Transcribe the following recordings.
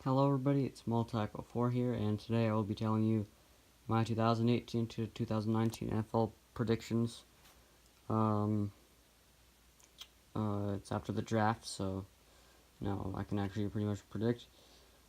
Hello everybody, it's Multaco4 here, and today I will be telling you my 2018 to 2019 NFL predictions. It's after the draft, so now I can actually pretty much predict.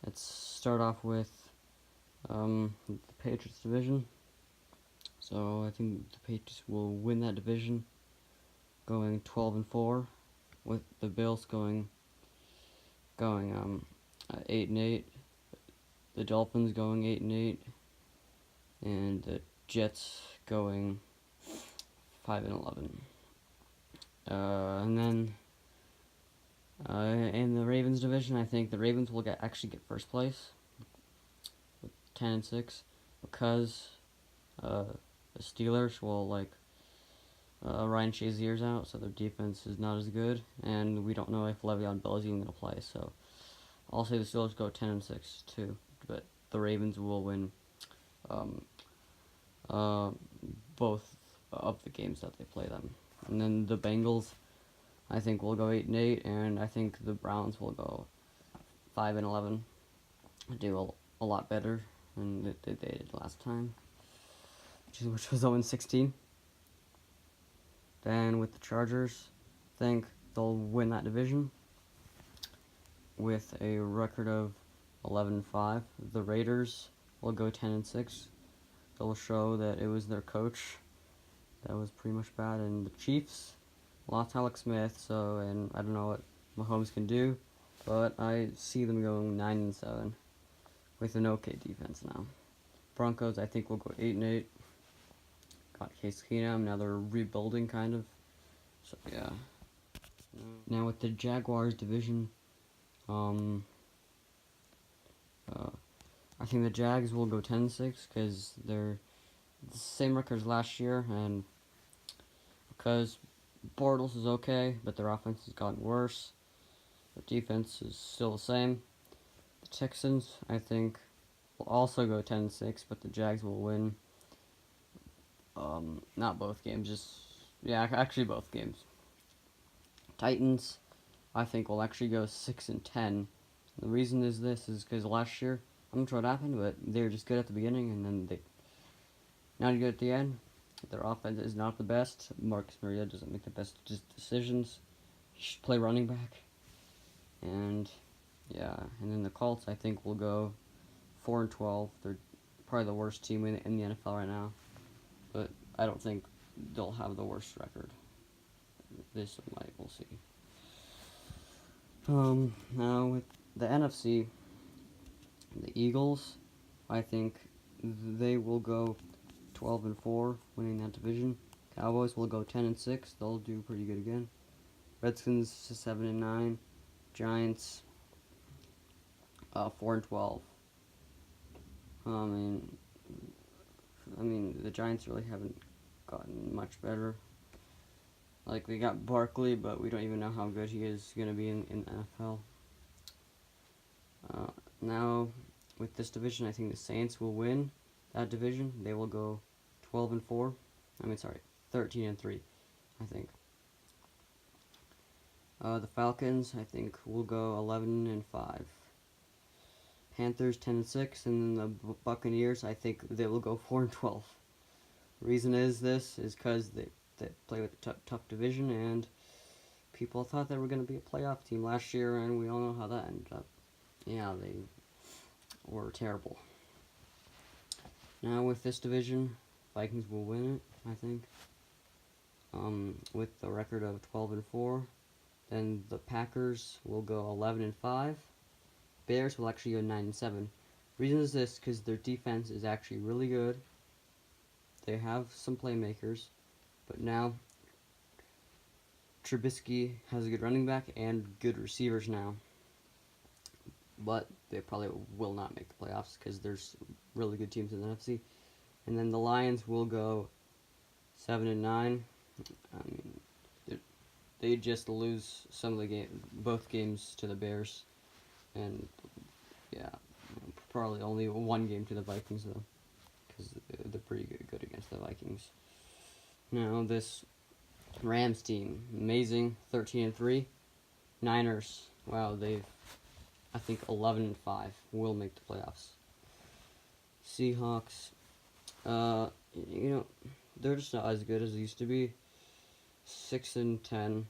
Let's start off with the Patriots division. So I think the Patriots will win that division, going 12-4, with the Bills going 8-8. The Dolphins going 8-8, and the Jets going 5-11. And then in the Ravens division, I think the Ravens will actually get first place with 10-6, because the Steelers will Ryan Shazier's out, so their defense is not as good, and we don't know if Le'Veon Bell is even going to play. So I'll say the Steelers go 10-6 too, but the Ravens will win both of the games that they play them. And then the Bengals, I think, will go 8-8, and I think the Browns will go 5-11. Do a lot better than they did last time, which was 0-16. Then with the Chargers, I think they'll win that division with a record of 11-5. The Raiders will go 10-6. They'll show that it was their coach that was pretty much bad. And the Chiefs lost Alex Smith, and I don't know what Mahomes can do, but I see them going 9-7 with an okay defense now. Broncos, I think, will go 8-8. Got Case Keenum, now they're rebuilding kind of. So yeah. Now with the Jaguars division, I think the Jags will go 10-6 because they're the same record as last year, and because Bortles is okay, but their offense has gotten worse. Their defense is still the same. The Texans, I think, will also go 10-6, but the Jags will win. Not both games, actually both games. Titans, I think, will actually go 6-10. The reason is because last year, I'm not sure what happened, but they were just good at the beginning, and then they not good at the end. Their offense is not the best. Marcus Mariota doesn't make the best decisions. He should play running back. And then the Colts, I think, will go 4-12. They're probably the worst team in the NFL right now, but I don't think they'll have the worst record. We'll see. Now with the NFC, the Eagles, I think they will go 12-4, winning that division. Cowboys will go 10-6. They'll do pretty good again. Redskins 7-9. Giants 4-12. I mean, the Giants really haven't gotten much better. Like, they got Barkley, but we don't even know how good he is going to be in the NFL. Now, with this division, I think the Saints will win that division. They will go 12-4. 13-3, I think. The Falcons, I think, will go 11-5. Panthers 10-6, and then the Buccaneers, I think they will go 4-12. Reason is because they play with a tough division, and people thought they were going to be a playoff team last year, and we all know how that ended up. Yeah, they were terrible. Now with this division, Vikings will win it, I think, with the record of 12-4. Then the Packers will go 11-5. Bears will actually go 9-7. Reason is because their defense is actually really good. They have some playmakers, but now Trubisky has a good running back and good receivers now. But they probably will not make the playoffs because there's really good teams in the NFC. And then the Lions will go 7-9. I mean, they just lose both games to the Bears, and probably only one game to the Vikings though, because they're pretty good against the Vikings. Now this Rams team, amazing, 13-3. Niners, wow, they've I think 11-5 will make the playoffs. Seahawks, they're just not as good as they used to be. 6-10.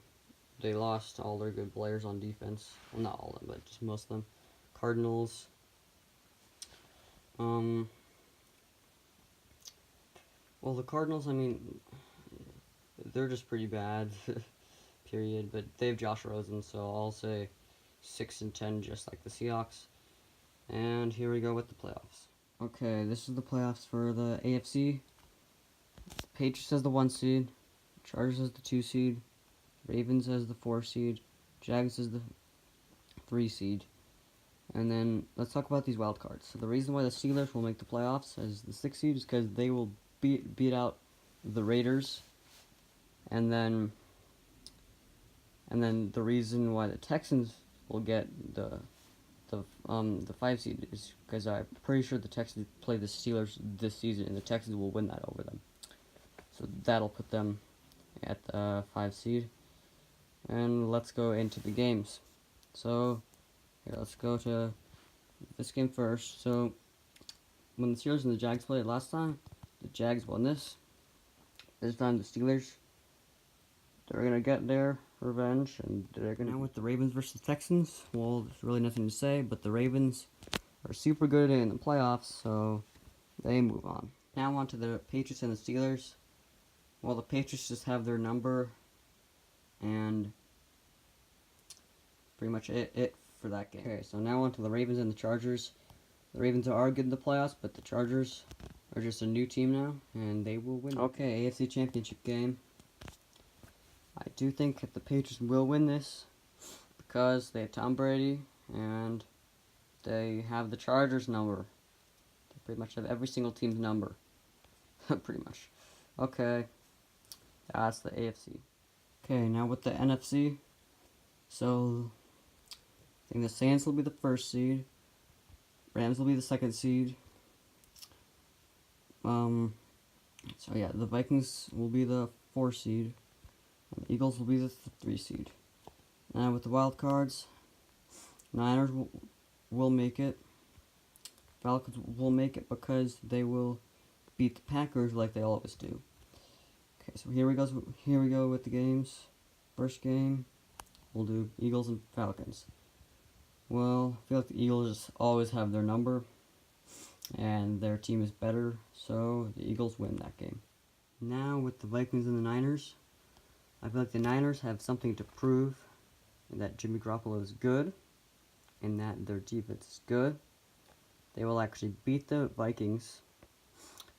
They lost all their good players on defense. Well, not all of them, but just most of them. Cardinals. Well, the Cardinals, they're just pretty bad, period. But they have Josh Rosen, so I'll say 6-10, just like the Seahawks. And here we go with the playoffs. Okay, this is the playoffs for the AFC. Patriots as the 1 seed, Chargers as the 2 seed, Ravens as the 4 seed, Jags as the 3 seed. And then let's talk about these wild cards. So the reason why the Steelers will make the playoffs as the 6 seed is because they will beat out the Raiders. And then the reason why the Texans will get the 5 seed is because I'm pretty sure the Texans play the Steelers this season, and the Texans will win that over them. So that'll put them at the 5 seed. And let's go into the games. So here, let's go to this game first. So when the Steelers and the Jags played last time, the Jags won this. This time the Steelers, they're gonna get their revenge, and they're gonna. Now with the Ravens versus the Texans, well, there's really nothing to say, but the Ravens are super good in the playoffs, so they move on. Now on to the Patriots and the Steelers. Well, the Patriots just have their number, and pretty much it for that game. Okay, so now on to the Ravens and the Chargers. The Ravens are good in the playoffs, but the Chargers are just a new team now, and they will win. Okay, AFC Championship game. I do think that the Patriots will win this because they have Tom Brady, and they have the Chargers number. They pretty much have every single team's number. Pretty much. Okay, that's the AFC. Okay, now with the NFC. So, I think the Saints will be the 1st seed. Rams will be the 2nd seed. So yeah, the Vikings will be the 4 seed. And the Eagles will be the 3 seed. Now with the wild cards, Niners will make it. Falcons will make it because they will beat the Packers like they always do. Okay, so here we go with the games. First game, we'll do Eagles and Falcons. Well, I feel like the Eagles always have their number, and their team is better, so the Eagles win that game. Now with the Vikings and the Niners, I feel like the Niners have something to prove, and that Jimmy Garoppolo is good, and that their defense is good. They will actually beat the Vikings,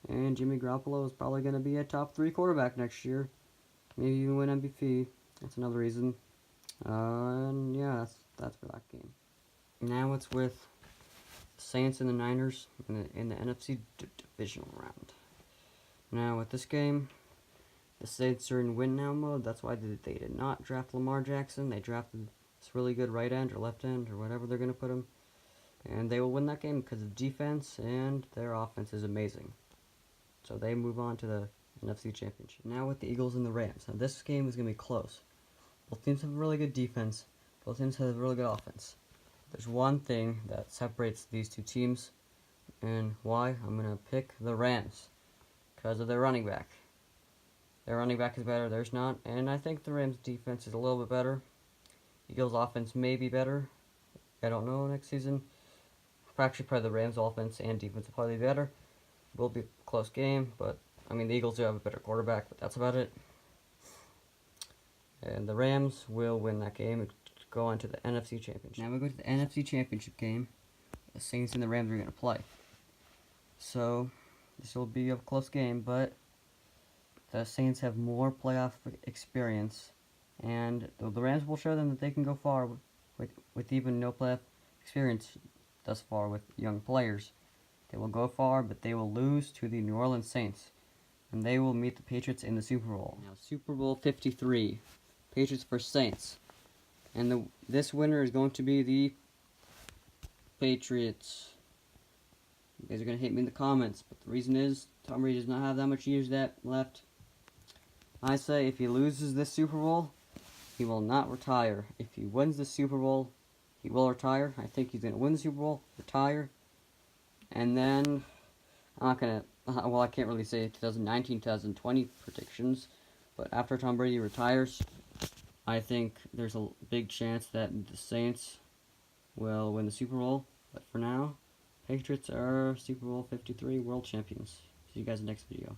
and Jimmy Garoppolo is probably going to be a top 3 quarterback next year. Maybe even win MVP. That's another reason. And yeah, that's for that game. Now it's with Saints and the Niners in the NFC divisional round. Now with this game, the Saints are in win now mode. That's why they did not draft Lamar Jackson. They drafted this really good right end or left end or whatever they're going to put him. And they will win that game because of defense, and their offense is amazing. So they move on to the NFC Championship. Now with the Eagles and the Rams. Now this game is going to be close. Both teams have a really good defense. Both teams have a really good offense. There's one thing that separates these two teams, and why? I'm going to pick the Rams because of their running back. Their running back is better, theirs not, and I think the Rams' defense is a little bit better. Eagles' offense may be better. I don't know next season. Actually, probably the Rams' offense and defense will probably be better. It will be a close game, but the Eagles do have a better quarterback, but that's about it. And the Rams will win that game and go on to the NFC Championship. Now we go to the NFC Championship game. The Saints and the Rams are going to play. So, this will be a close game, but the Saints have more playoff experience, and the Rams will show them that they can go far with even no playoff experience thus far with young players. They will go far, but they will lose to the New Orleans Saints, and they will meet the Patriots in the Super Bowl. Now, Super Bowl 53, Patriots vs. Saints, and this winner is going to be the Patriots. You guys are going to hate me in the comments, but the reason is Tom Brady does not have that much years left. I say if he loses this Super Bowl, he will not retire. If he wins the Super Bowl, He will retire. I think he's going to win the Super Bowl, retire, and then I'm not going to, well, I can't really say 2019, 2020 predictions, but after Tom Brady retires, I think there's a big chance that the Saints will win the Super Bowl. But for now, Patriots are Super Bowl 53 world champions. See you guys in the next video.